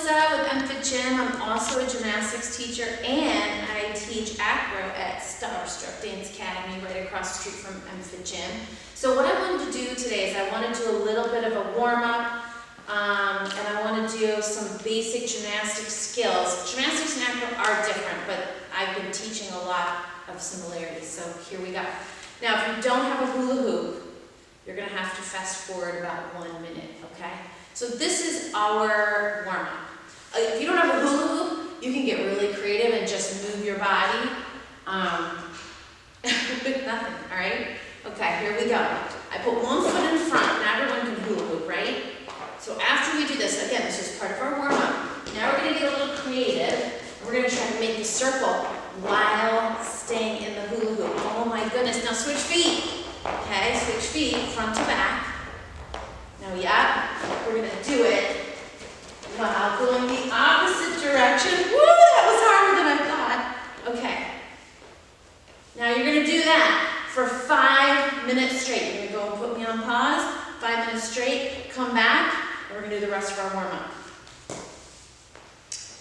Melissa with MFit Gym. I'm also a gymnastics teacher and I teach acro at Starstruck Dance Academy right across the street from MFit Gym. So what I wanted to do today is I want to do a little bit of a warm-up and I want to do some basic gymnastic skills. Gymnastics and acro are different, but I've been teaching a lot of similarities, so here we go. Now if you don't have a hula hoop, you're going to have to fast forward about 1 minute, okay? So this is our warm-up. If you don't have a hula hoop, you can get really creative and just move your body with nothing, all right? Okay, here we go. I put one foot in front, now everyone can hula hoop, right? So after we do this, again, this is part of our warm-up. Now we're going to get a little creative, and we're going to try to make the circle while staying in the hula hoop. Oh my goodness, now switch feet. Okay, switch feet, front to back. Now, yeah, we're going to do it while going the opposite direction. Woo, that was harder than I thought. Okay. Now you're going to do that for 5 minutes straight. You're going to go and put me on pause. 5 minutes straight, come back, and we're going to do the rest of our warm-up.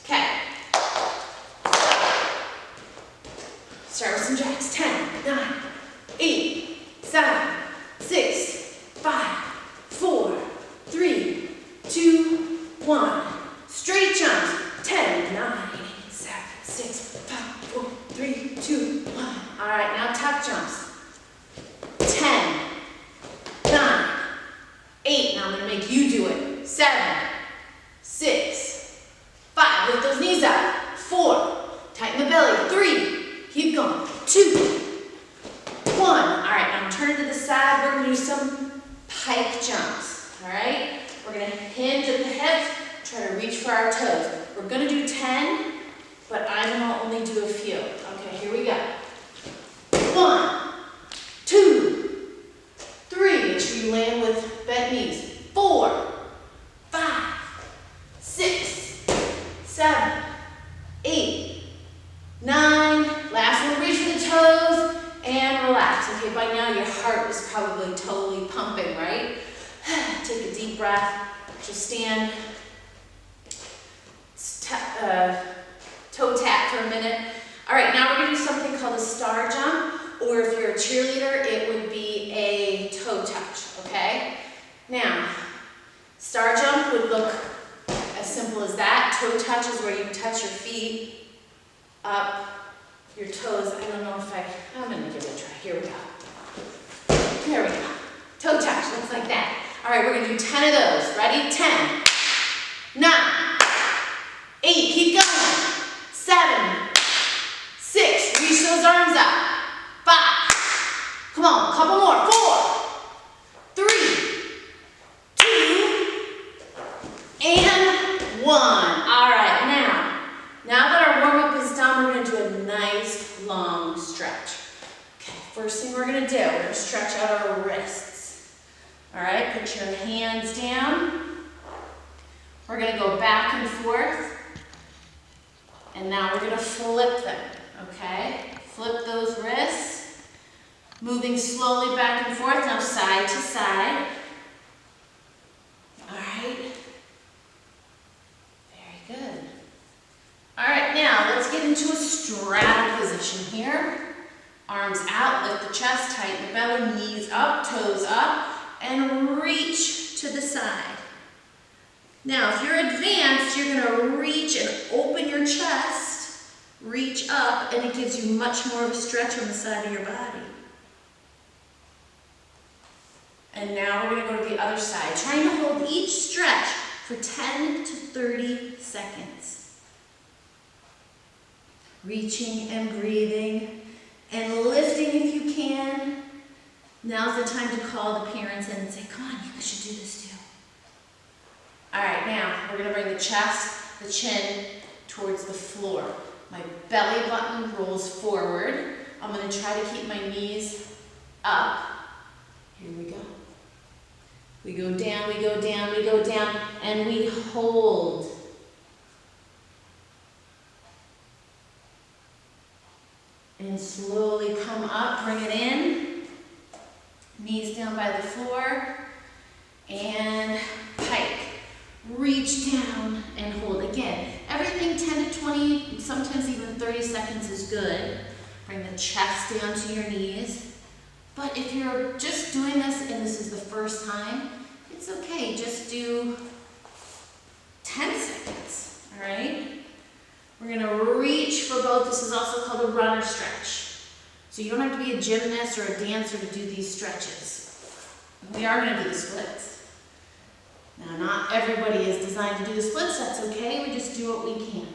Okay. Start with some jacks. 10, 9, 8, 7, 6, 5, 4, 3, 2, 1. Straight jumps. 10, 9, 8, 7, 6, 5, 4, 3, 2, 1. All right, now tuck jumps. 10, 9, 8. Now I'm going to make you do it. 7, 6, 5. Lift those knees up. 4. Tighten the belly. 3. Keep going. 2. 1. All right, now turn to the side. We're going to do some pike jumps. All right? We're going to hinge at the hips, try to reach for our toes. We're going to do 10, but I'm going to only do a few. Okay, here we go. 1, 2, 3. Make sure you land with bent knees. 4, 5, 6, 7, 8, 9. Last one, reach for the toes. And relax. Okay, by now your heart is probably totally pumping, right? Take a deep breath. Just stand. Toe tap for a minute. All right, now we're going to do something called a star jump, or if you're a cheerleader, it would be a toe touch, okay? Now, star jump would look as simple as that. Toe touch is where you touch your feet up, your toes. I don't know if I'm going to give it a try. Here we go. There we go. Toe touch, looks like that. All right, we're going to do 10 of those. Ready? 10, 9, 8, keep going. 7, 6, reach those arms up. 5, come on, a couple more. 4, 3, 2, and 1. All right, now that our warm-up is done, we're going to do a nice long stretch. Okay, first thing we're going to do, we're going to stretch out our wrists. All right, put your hands down. We're going to go back and forth. And now we're going to flip them, okay? Flip those wrists. Moving slowly back and forth, now side to side. All right. Very good. All right, now let's get into a straddle position here. Arms out, lift the chest, tighten the belly, knees up, toes up, and reach to the side. Now, if you're advanced, you're going to reach and open your chest, reach up, and it gives you much more of a stretch on the side of your body. And now we're going to go to the other side, trying to hold each stretch for 10 to 30 seconds. Reaching and breathing and lifting if you can. Now's the time to call the parents in and say, come on, you guys should do this too. All right, now we're going to bring the chest, the chin towards the floor. My belly button rolls forward. I'm going to try to keep my knees up. Here we go. We go down, we go down, we go down, and we hold. And slowly come up, bring it in. Knees down by the floor. And pike. reach down and hold. Again, everything 10 to 20, sometimes even 30 seconds is good. Bring the chest down to your knees. But if you're just doing this and this is the first time, it's okay. Just do 10 seconds, all right? We're gonna reach for both. This is also called a runner stretch. So you don't have to be a gymnast or a dancer to do these stretches. We are gonna do the splits. Now, not everybody is designed to do the splits, that's okay. We just do what we can.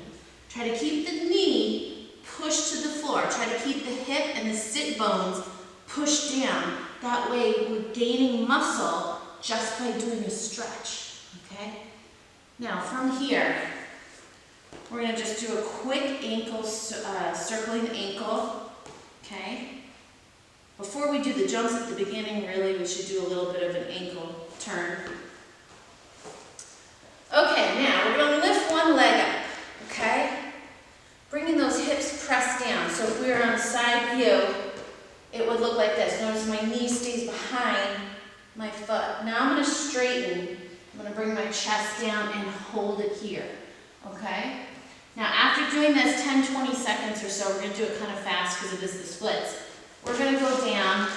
Try to keep the knee pushed to the floor. Try to keep the hip and the sit bones pushed down. That way we're gaining muscle just by doing a stretch, okay? Now from here, we're gonna just do a quick ankle, circling the ankle, okay? Before we do the jumps at the beginning, really, we should do a little bit of an ankle turn. Okay, now we're gonna lift one leg up, okay? Bringing those hips pressed down. So if we were on a side view, it would look like this. Notice my knee stays behind my foot. Now I'm gonna straighten. I'm gonna bring my chest down and hold it here, okay? Now after doing this 10, 20 seconds or so, we're gonna do it kind of fast because it is the splits. We're gonna go down.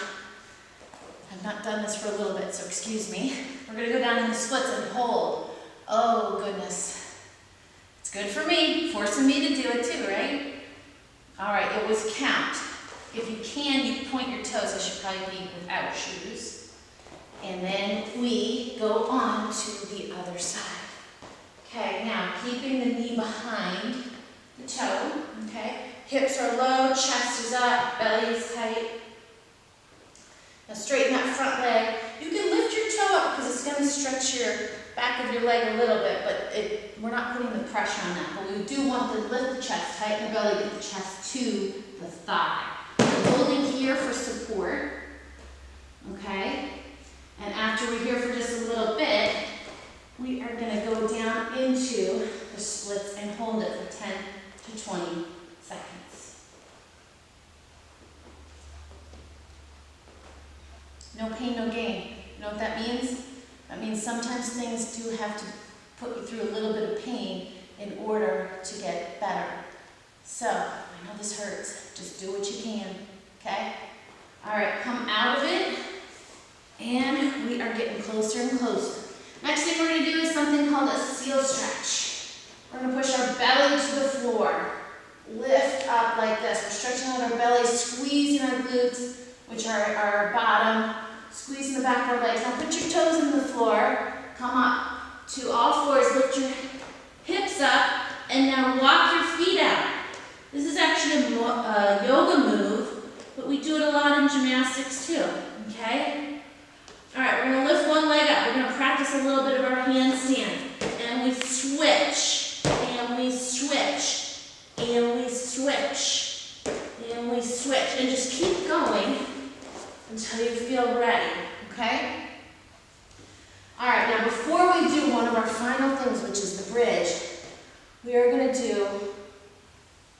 I've not done this for a little bit, so excuse me. We're gonna go down in the splits and hold. Oh goodness. It's good for me, forcing me to do it too, right? All right, it was count. If you can, you point your toes. I should probably be without shoes. And then we go on to the other side. Okay, now keeping the knee behind the toe, okay? Hips are low, chest is up, belly is tight. Now straighten that front leg. You can lift your toe up because it's going to stretch your back of your leg a little bit, but we're not putting the pressure on that. But we do want to lift the chest, tighten the belly, get the chest to the thigh. Holding here for support, okay? And after we're here for just a little bit, we are going to go down into the splits and hold it for 10 to 20 seconds. No pain, no gain. You know what that means? That means sometimes things do have to put you through a little bit of pain in order to get better. So, I know this hurts. Just do what you can. Okay? All right, come out of it, and we are getting closer and closer. Next thing we're going to do is something called a seal stretch. We're going to push our belly to the floor. Lift up like this. We're stretching out our belly, squeezing our glutes, which are our bottom, squeezing the back of our legs. Now put your toes in the floor. Come up to all fours. Lift your hips up, and now walk your feet out. This is actually a yoga move, but we do it a lot in gymnastics too, okay? All right, we're gonna lift one leg up. We're gonna practice a little bit of our handstand. And we switch, and we switch, and we switch, and we switch. And just keep going until you feel ready, okay? All right, now before we do one of our final things, which is the bridge, we are gonna do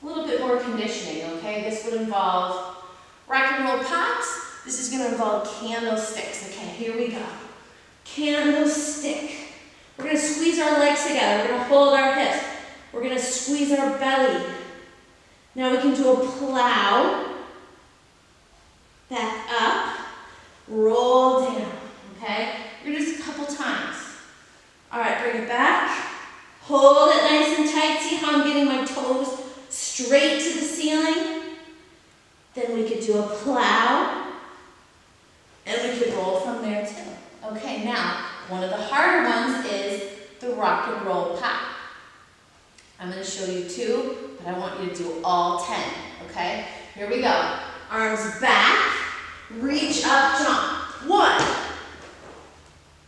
a little bit more conditioning, okay? This would involve rock and roll pops. This is gonna involve candlesticks. Okay, here we go. Candlestick. We're gonna squeeze our legs together. We're gonna hold our hips. We're gonna squeeze our belly. Now we can do a plow. Back up. Roll down, okay? We're gonna do this a couple times. All right, bring it back. Hold it nice and tight. See how I'm getting my toes straight to the ceiling? Then we could do a plow. And we could roll from there too. Okay, now, one of the harder ones is the rock and roll pop. I'm going to show you two, but I want you to do all 10, okay? Here we go. Arms back, reach up, jump. 1,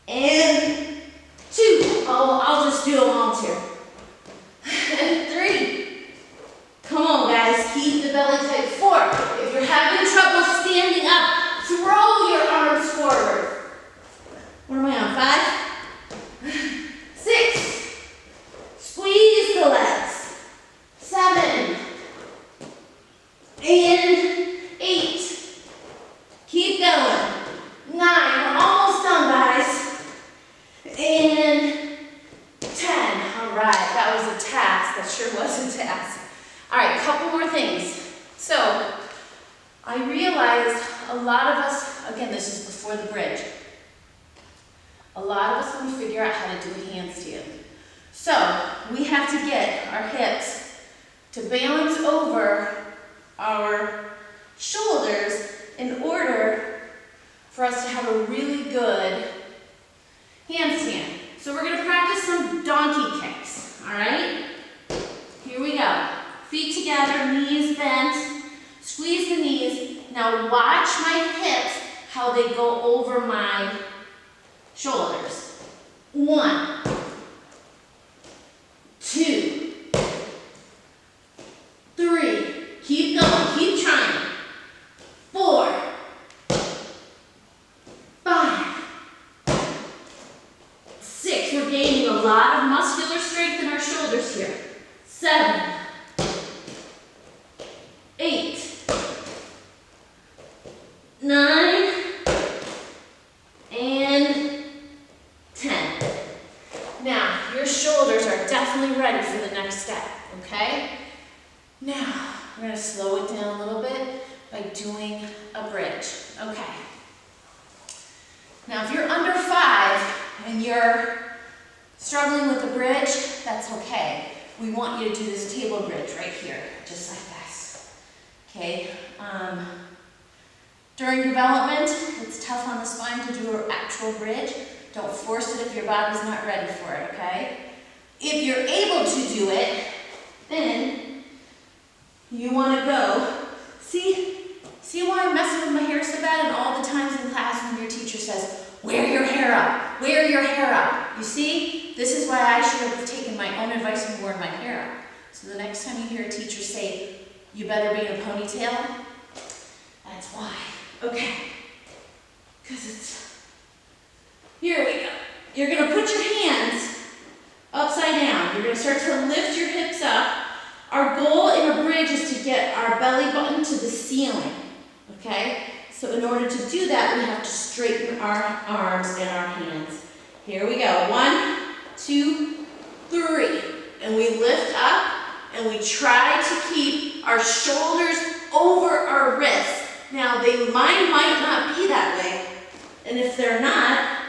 and 2. Oh, I'll just do them all too. And 3. Come on, guys, keep the belly tight. 4. If you're having trouble standing up, throw your arms forward. What am I on? 5? 6. Squeeze the legs. 7. And 8. Keep going. 9. A lot of us want to figure out how to do a handstand. So we have to get our hips to balance over our shoulders in order for us to have a really good handstand. So we're going to practice some donkey kicks, all right? Here we go. Feet together, knees bent, squeeze the knees. Now watch my hips, how they go over my shoulders. 1, 2, 3. Keep going, keep trying. 4, 5, 6. We're gaining a lot of muscular strength in our shoulders here. 7, 8, 9, and 10. Now, your shoulders are definitely ready for the next step, okay? Now, we're going to slow it down a little bit by doing a bridge, okay? Now, if you're under 5 and you're struggling with the bridge, that's okay. We want you to do this table bridge right here, just like this, okay? During development, it's tough on the spine to do an actual bridge. Don't force it if your body's not ready for it, okay? If you're able to do it, then you want to go. See why I'm messing with my hair so bad? And all the times in class when your teacher says, wear your hair up, wear your hair up. You see? This is why I should have taken my own advice and worn my hair up. So the next time you hear a teacher say, you better be in a ponytail, that's why. Okay, because it's, here we go. You're going to put your hands upside down. You're going to start to lift your hips up. Our goal in a bridge is to get our belly button to the ceiling, okay? So in order to do that, we have to straighten our arms and our hands. Here we go. 1, 2, 3. And we lift up and we try to keep our shoulders over our wrists. Now, mine might not be that way, and if they're not,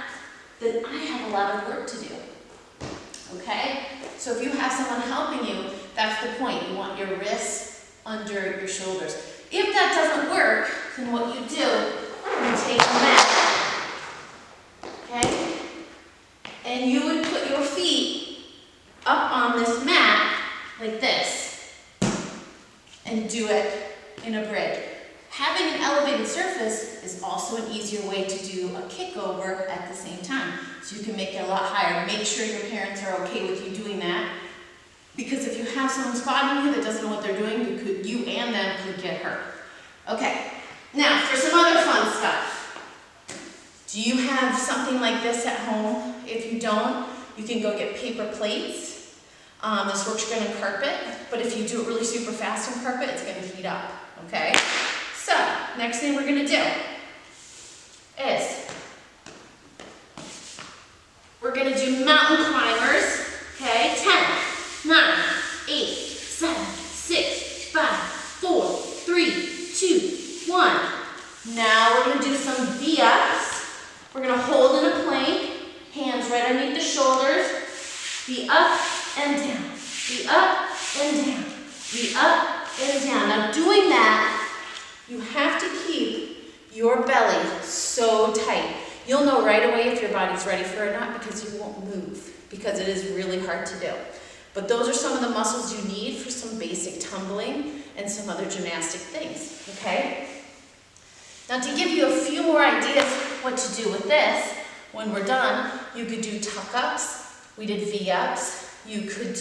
then I have a lot of work to do, okay? So if you have someone helping you, that's the point. You want your wrists under your shoulders. If that doesn't work, then what you do, you take a mat, okay? And you would put your feet up on this mat like this and do it in a bridge. Having an elevated surface is also an easier way to do a kickover at the same time. So you can make it a lot higher. Make sure your parents are okay with you doing that. Because if you have someone spotting you that doesn't know what they're doing, you and them could get hurt. Okay, now for some other fun stuff. Do you have something like this at home? If you don't, you can go get paper plates. This works good in carpet, but if you do it really super fast in carpet, it's going to heat up, okay? So, next thing we're going to do is we're going to do mountain climbers, okay? 10, 9, 8, 7, 6, 5, 4, 3, 2, 1. Now we're going to do some V-ups. We're going to hold in a plank, hands right underneath the shoulders, V up and down, V up and down, V up and down. Now doing that, you have to keep your belly so tight. You'll know right away if your body's ready for it or not because you won't move, because it is really hard to do. But those are some of the muscles you need for some basic tumbling and some other gymnastic things, okay? Now to give you a few more ideas what to do with this, when we're done, you could do tuck-ups. We did V-ups. You could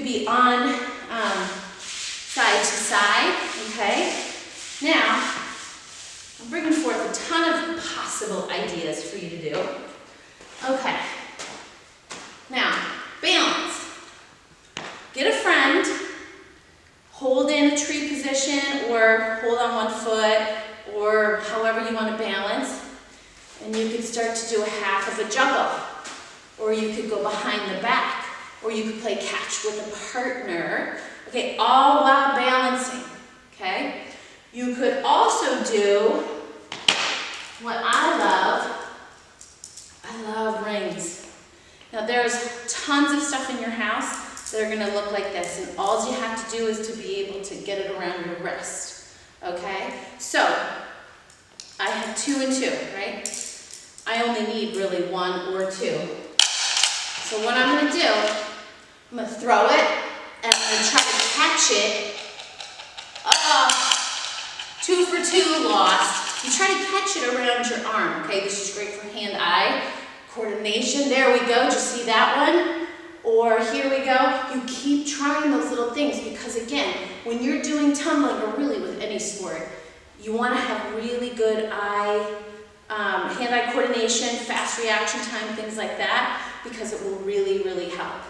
be on side to side, okay? Now, I'm bringing forth a ton of possible ideas for you to do. Okay. Now, balance. Get a friend, hold in a tree position or hold on one foot or however you want to balance. And you could start to do a half of a juggle. Or you could go behind the back. Or you could play catch with a partner. Okay, all while balancing, okay? You could also do what I love, there's tons of stuff in your house that are gonna look like this, and all you have to do is to be able to get it around your wrist, okay? So, I have 2 and 2, right? I only need really 1 or 2. So what I'm gonna do, I'm gonna throw it, and I'm gonna try to catch it. 2 for 2 lost. You try to catch it around your arm, okay? This is great for hand-eye coordination. There we go, did you see that one? Or here we go. You keep trying those little things because again, when you're doing tumbling, or really with any sport, you wanna have really good hand-eye coordination, fast reaction time, things like that, because it will really, really help.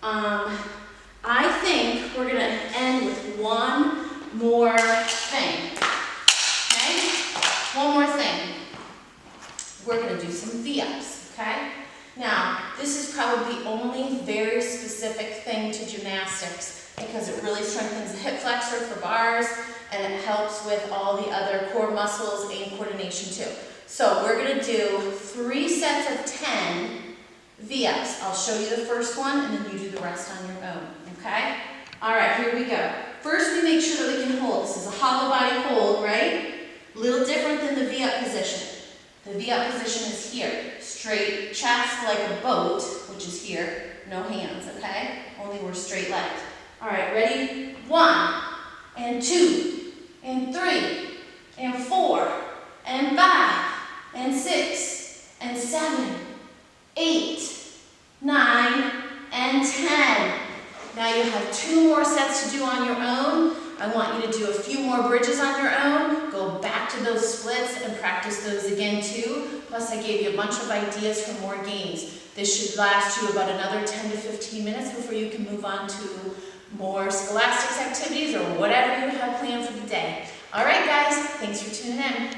I think we're gonna end with one more thing, okay? One more thing. We're gonna do some V-ups, okay? Now, this is probably the only very specific thing to gymnastics because it really strengthens the hip flexor for bars and it helps with all the other core muscles and coordination too. So we're gonna do 3 sets of 10 V-ups. I'll show you the first one and then you do the rest on your own, okay? All right, here we go. First, we make sure that we can hold. This is a hollow body hold, right? A little different than the V-up position. The V-up position is here. Straight chest like a boat, which is here. No hands, okay? Only we're straight legged. All right, ready? 1, and 2, and 3, and 4, and 5, and 6, and 7, 8, 9, and 10. Now you have 2 more sets to do on your own. I want you to do a few more bridges on your own. Go back to those splits and practice those again too. Plus I gave you a bunch of ideas for more games. This should last you about another 10 to 15 minutes before you can move on to more scholastics activities or whatever you have planned for the day. All right guys, thanks for tuning in.